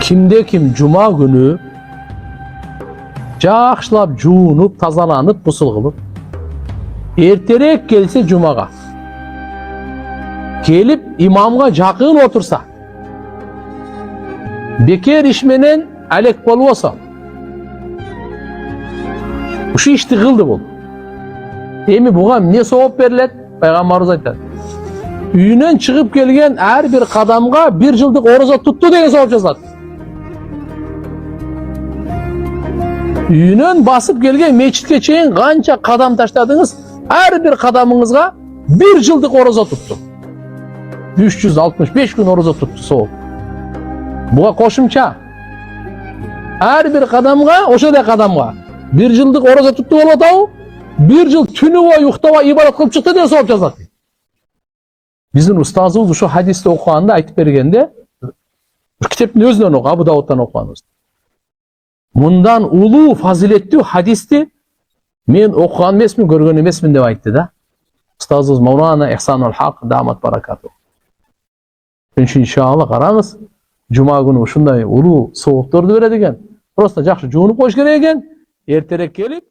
Kimde kim cuma günü жақшылап жуынып, тазаланып, гусул кылып, эртерээк келсе жумага, келип имамга жакын отурса, бекер иш менен алек болбосо, ушу ишти кылды бул. Эми буга эмне сооп берилет? Пайгамбарыбыз айтат. Үйүнөн чыгып келген ар бир кадамга 1 жылдык орозо тутту деген сооп жазылат. Үйүнөн басып келген мечитке чейин канча кадам таштадыңыз, ар бир кадамыңызга 1 жылдык орозо тутту. 365 күн орозо тутту сооп. Буга кошумча ар бир кадамга, ошодай кадамга 1 жылдык орозо тутту болуп атабы? 1 жыл түнү бою уктабай ибадат кылып чыкты деген сооп жазат. Биздин устазыбыз ушу хадисти окуганда айтып бергенде, китептин өзүнөн окуп, Абу Давудтан окуганбыз. Мындан улуу фазилеттүү хадисти мен окуган эмесмин, көргөн эмесмин деп айтты да. Устазыбыз Маулана Ихсанул Хак дамат баракату. Иншалла караңыз, жума күнү ушундай улуу соопторду берет экен. Просто жакшы жуунуп коюш керек экен, эртерээк келип